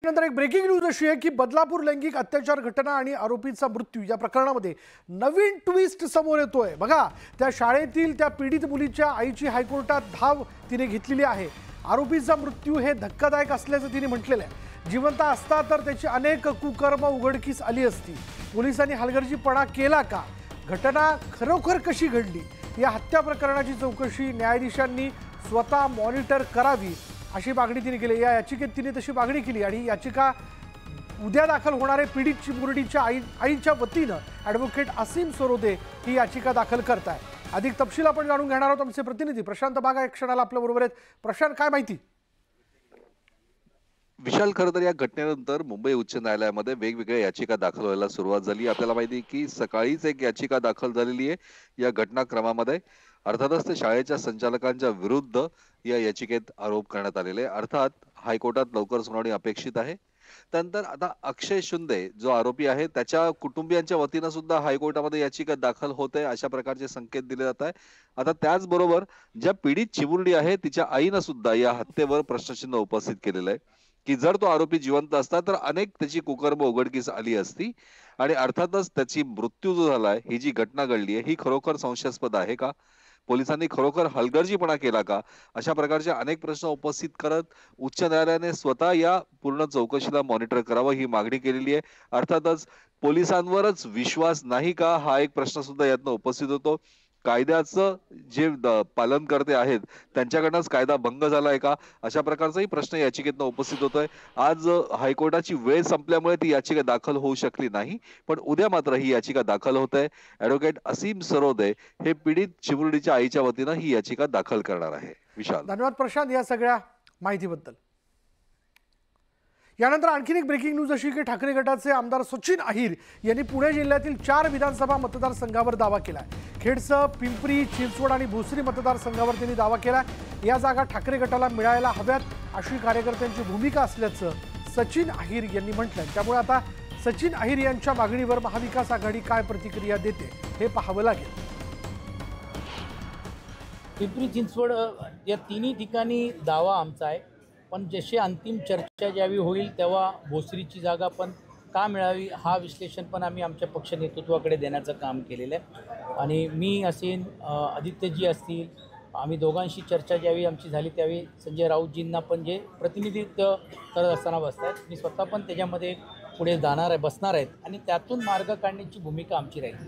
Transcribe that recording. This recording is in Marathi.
नंतर एक ब्रेकिंग न्यूज अशी आहे की बदलापूर लैंगिक अत्याचार घटना आणि आरोपीचा मृत्यू या प्रकरणामध्ये नवीन ट्विस्ट समोर येतोय। बघा, त्या शाळेतील त्या पीडित मुलीच्या आईची हायकोर्टात धाव तिने घेतलेली आहे। आरोपीचा मृत्यू हे धक्कादायक असल्याचं तिने म्हटलेलं आहे। जिवंत असता तर त्याची अनेक कुकर्म उघडकीस आली असती। पोलिसांनी हलगर्जीपणा केला का? घटना खरोखर कशी घडली? या हत्या प्रकरणाची चौकशी न्यायाधीशांनी स्वतः मॉनिटर करावी अशी मागणी तिने केली। या याचिकेत तिने तशी मागणी केली आणि याचिका उद्या दाखल होणारे पीडित चिमुरडीच्या आईच्या वतीनं ॲडव्होकेट असीम सरोदे ही याचिका दाखल करताय। अधिक तपशील आपण जाणून घेणार आहोत। आमचे प्रतिनिधी प्रशांत बागा एक क्षणाला आपल्या बरोबर आहेत। प्रशांत, काय माहिती? विशाल, खरं तर या घटनेनंतर मुंबई उच्च न्यायालयामध्ये वेगवेगळ्या याचिका दाखल व्हायला सुरुवात झाली। आपल्याला माहिती आहे की सकाळीच एक याचिका दाखल झालेली आहे या घटनाक्रमामध्ये। अर्थातच ते शाळेच्या संचालकांच्या विरुद्ध या याचिकेत आरोप करण्यात आलेले। अर्थात हायकोर्टात लवकर सुनावणी अपेक्षित आहे। त्यानंतर आता अक्षय शिंदे जो आरोपी आहे त्याच्या कुटुंबियांच्या वतीनं सुद्धा हायकोर्टामध्ये याचिका दाखल होते अशा प्रकारचे संकेत दिले जात आहे। आता त्याचबरोबर ज्या पीडित चिमुरडी आहे तिच्या आईनं सुद्धा या हत्येवर प्रश्नचिन्ह उपस्थित केलेलं आहे की जर तो आरोपी जिवंत असता तर अनेक त्याची कुकर्म उघडकीस आली असती आणि अर्थातच त्याची मृत्यू जो झालाय, ही जी घटना घडली आहे ही खरोखर संशयास्पद आहे का? पोलिसांनी खरोखर हलगर्जीपणा केला का? अशा प्रकारचे अनेक प्रश्न उपस्थित करत उच्च न्यायालयाने स्वतः या पूर्ण चौकशीला मॉनिटर करावं ही मागणी केलेली आहे। अर्थातच पोलिसांवरच विश्वास नाही का, हा एक प्रश्न सुद्धा यातनं उपस्थित होतो। कायद्याचं जे पालनकर्ते आहेत त्यांच्याकडनंच कायदा भंग झालाय का, अशा प्रकारचाही प्रश्न याचिकेतनं उपस्थित होतोय। आज हायकोर्टाची वेळ संपल्यामुळे ती याचिका दाखल होऊ शकली नाही, पण उद्या मात्र ही याचिका दाखल होत आहे। ॲडव्होकेट असीम सरोदे हे पीडित चिमुरडीच्या आईच्या वतीनं ही याचिका दाखल करणार आहे। विशाल, धन्यवाद प्रशांत या सगळ्या माहितीबद्दल। यानंतर आणखी एक ब्रेकिंग न्यूज अशी की ठाकरे गटाचे आमदार सचिन अहिर यांनी पुणे जिल्ह्यातील 4 विधानसभा मतदारसंघावर दावा केला। खेडसह पिंपरी, चिंचवड आणि भोसरी मतदारसंघावर त्यांनी दावा केला। या जागा ठाकरे गटाला मिळायला हव्यात अशी कार्यकर्त्यांची भूमिका असल्याचं सचिन अहिर यांनी म्हटलं। त्यामुळे आता सचिन अहिर यांच्या मागणीवर महाविकास आघाडी काय प्रतिक्रिया देते हे पाहावं लागेल। पिंपरी चिंचवड या तिन्ही ठिकाणी दावा आमचा आहे, पण जशी अंतिम चर्चा ज्यावेळी होईल तेव्हा भोसरीची जागा पण का मिळावी हा विश्लेषण पण आम्ही आमच्या पक्ष नेतृत्वाकडे देण्याचं काम केलेलं आहे। आणि मी असेन, आदित्यजी असतील, आम्ही दोघांशी चर्चा ज्यावेळी आमची झाली त्यावेळी संजय राऊतजींना पण जे प्रतिनिधित्व करत असताना बसतात, मी स्वतः पण त्याच्यामध्ये पुढे बसणार आहेत आणि त्यातून मार्ग काढण्याची भूमिका आमची राहील।